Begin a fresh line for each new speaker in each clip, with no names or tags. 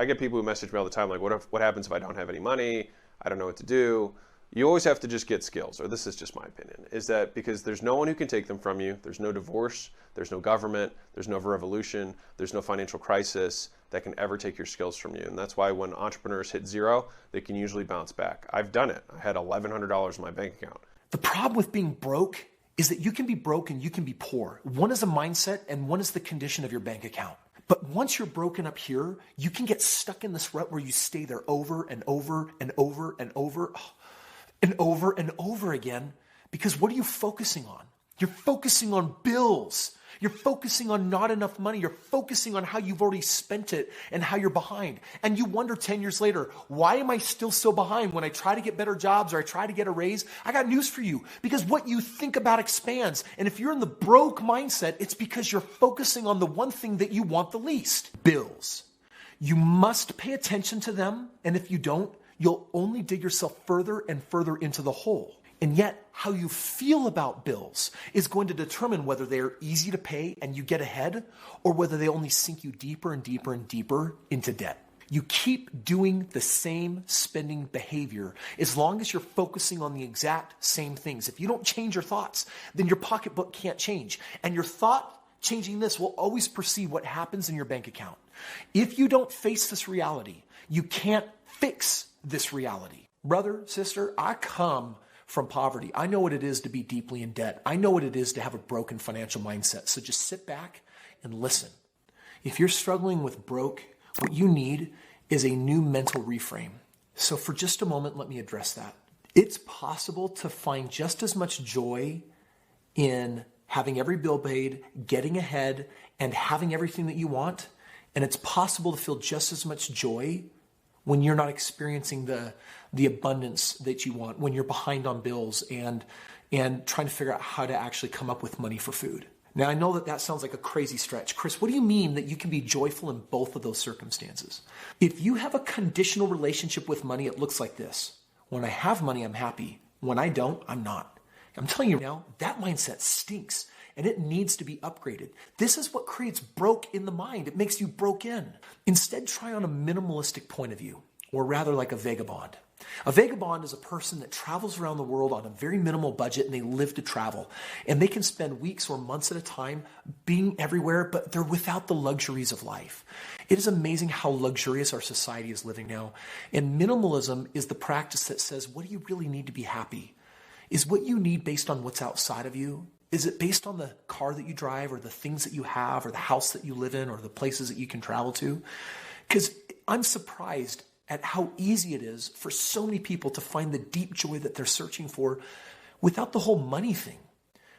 I get people who message me all the time, like, what happens if I don't have any money? I don't know what to do. You always have to just get skills, or this is just my opinion, is that because there's no one who can take them from you. There's no divorce, there's no government, there's no revolution, there's no financial crisis that can ever take your skills from you. And that's why when entrepreneurs hit zero, they can usually bounce back. I've done it. I had $1,100 in my bank account.
The problem with being broke is that you can be broke and you can be poor. One is a mindset and one is the condition of your bank account. But once you're broken up here, you can get stuck in this rut where you stay there over and over and over and over and over and over again. Because what are you focusing on? You're focusing on bills. You're focusing on not enough money. You're focusing on how you've already spent it and how you're behind. And you wonder 10 years later, why am I still so behind when I try to get better jobs or I try to get a raise? I got news for you, because what you think about expands. And if you're in the broke mindset, it's because you're focusing on the one thing that you want the least: bills. You must pay attention to them. And if you don't, you'll only dig yourself further and further into the hole. And yet, how you feel about bills is going to determine whether they are easy to pay and you get ahead, or whether they only sink you deeper and deeper and deeper into debt. You keep doing the same spending behavior as long as you're focusing on the exact same things. If you don't change your thoughts, then your pocketbook can't change. And your thought changing this will always perceive what happens in your bank account. If you don't face this reality, you can't fix this reality. Brother, sister, I come from poverty. I know what it is to be deeply in debt. I know what it is to have a broken financial mindset. So just sit back and listen. If you're struggling with broke, what you need is a new mental reframe. So for just a moment, let me address that. It's possible to find just as much joy in having every bill paid, getting ahead, and having everything that you want. And it's possible to feel just as much joy when you're not experiencing the abundance that you want, when you're behind on bills and trying to figure out how to actually come up with money for food. Now, I know that sounds like a crazy stretch. Kris, what do you mean that you can be joyful in both of those circumstances? If you have a conditional relationship with money, it looks like this. When I have money, I'm happy. When I don't, I'm not. I'm telling you now, that mindset stinks. And it needs to be upgraded. This is what creates broke in the mind. It makes you broke in. Instead, try on a minimalistic point of view, or rather like a vagabond. A vagabond is a person that travels around the world on a very minimal budget, and they live to travel. And they can spend weeks or months at a time being everywhere, but they're without the luxuries of life. It is amazing how luxurious our society is living now. And minimalism is the practice that says, what do you really need to be happy? Is what you need based on what's outside of you? Is it based on the car that you drive, or the things that you have, or the house that you live in, or the places that you can travel to? Because I'm surprised at how easy it is for so many people to find the deep joy that they're searching for without the whole money thing.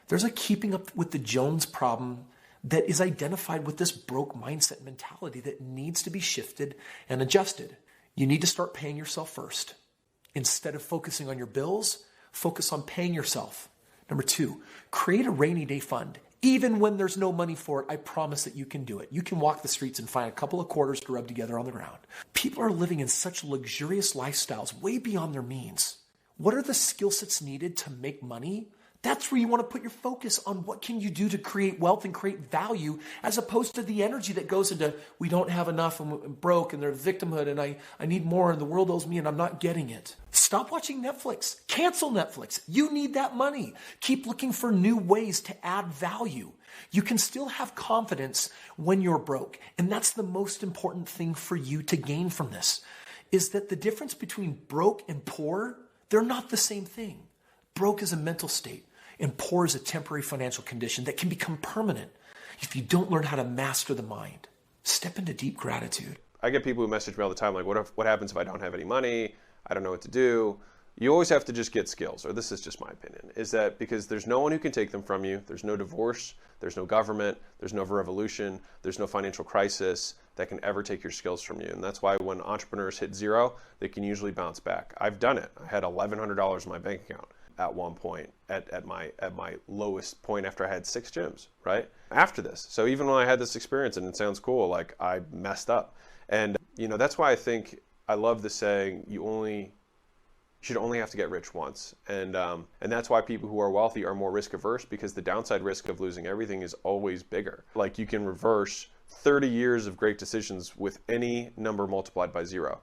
There's a keeping up with the Jones problem that is identified with this broke mindset mentality that needs to be shifted and adjusted. You need to start paying yourself first. Instead of focusing on your bills, focus on paying yourself. Number 2, create a rainy day fund. Even when there's no money for it, I promise that you can do it. You can walk the streets and find a couple of quarters to rub together on the ground. People are living in such luxurious lifestyles way beyond their means. What are the skill sets needed to make money? That's where you want to put your focus on what can you do to create wealth and create value, as opposed to the energy that goes into, we don't have enough and I'm broke and there's victimhood and I need more and the world owes me and I'm not getting it. Stop watching Netflix. Cancel Netflix. You need that money. Keep looking for new ways to add value. You can still have confidence when you're broke. And that's the most important thing for you to gain from this, is that the difference between broke and poor, they're not the same thing. Broke is a mental state, and poor is a temporary financial condition that can become permanent if you don't learn how to master the mind. Step into deep gratitude.
I get people who message me all the time, like, what happens if I don't have any money? I don't know what to do. You always have to just get skills, or this is just my opinion, is that because there's no one who can take them from you. There's no divorce, there's no government, there's no revolution, there's no financial crisis that can ever take your skills from you. And that's why when entrepreneurs hit zero, they can usually bounce back. I've done it. I had $1,100 in my bank account at one point, at my lowest point after I had 6 gyms, right? After this. So even when I had this experience, and it sounds cool, like I messed up. And that's why I think I love the saying, you should only have to get rich once. And that's why people who are wealthy are more risk averse, because the downside risk of losing everything is always bigger. Like, you can reverse 30 years of great decisions with any number multiplied by zero.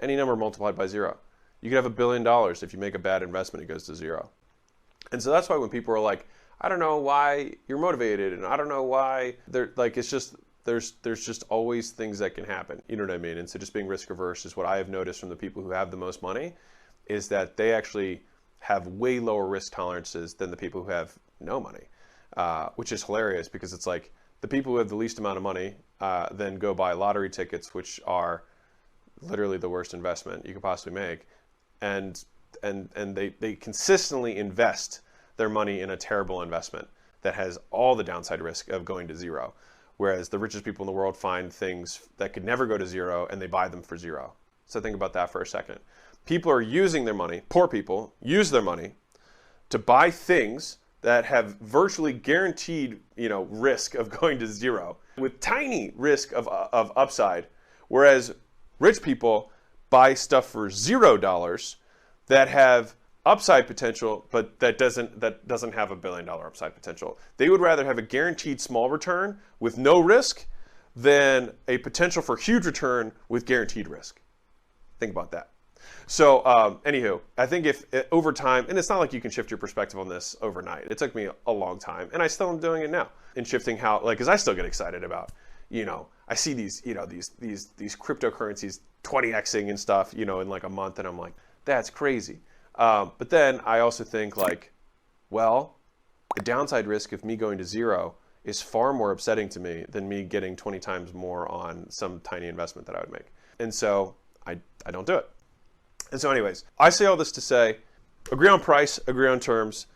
Any number multiplied by zero. You could have $1 billion. If you make a bad investment, it goes to zero. And so that's why when people are like, I don't know why you're motivated, and I don't know why they're like, it's just, there's just always things that can happen. You know what I mean? And so just being risk averse is what I have noticed from the people who have the most money, is that they actually have way lower risk tolerances than the people who have no money, which is hilarious, because it's like the people who have the least amount of money then go buy lottery tickets, which are literally the worst investment you could possibly make. And they consistently invest their money in a terrible investment that has all the downside risk of going to zero. Whereas the richest people in the world find things that could never go to zero and they buy them for zero. So think about that for a second. People are using their money, poor people use their money to buy things that have virtually guaranteed, risk of going to zero with tiny risk of upside. Whereas rich people buy stuff for $0 that have upside potential, but that doesn't have $1 billion upside potential. They would rather have a guaranteed small return with no risk than a potential for huge return with guaranteed risk. Think about that. So anywho, I think if over time, and it's not like you can shift your perspective on this overnight. It took me a long time, and I still am doing it now, in shifting how, because I still get excited about, I see these, these cryptocurrencies 20xing and stuff, in like a month, and I'm like, that's crazy. But then I also think like, well, the downside risk of me going to zero is far more upsetting to me than me getting 20 times more on some tiny investment that I would make. And so I don't do it. And so anyways, I say all this to say, agree on price, agree on terms,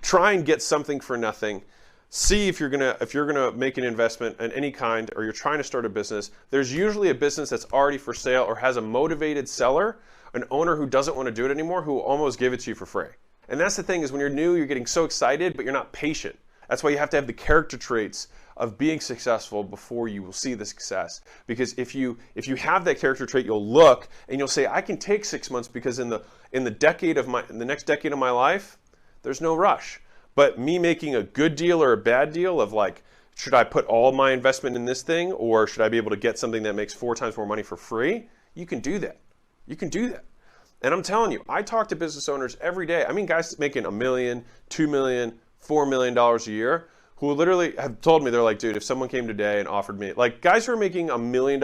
try and get something for nothing. See if you're gonna make an investment in any kind, or you're trying to start a business. There's usually a business that's already for sale or has a motivated seller, an owner who doesn't want to do it anymore, who will almost give it to you for free. And that's the thing, is when you're new, you're getting so excited, but you're not patient. That's why you have to have the character traits of being successful before you will see the success. Because if you have that character trait, you'll look and you'll say, I can take 6 months, because in the next decade of my life, there's no rush. But me making a good deal or a bad deal of like, should I put all my investment in this thing, or should I be able to get something that makes 4 times more money for free? You can do that. You can do that. And I'm telling you, I talk to business owners every day. I mean, guys making $1 million, $2 million, $4 million a year, who literally have told me, they're like, dude, if someone came today and offered me, like guys who are making $1 million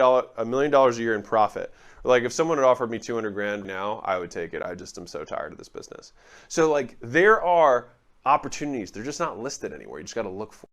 a year in profit, like if someone had offered me 200 grand now, I would take it. I just am so tired of this business. So like there are opportunities. They're just not listed anywhere. You just got to look for them.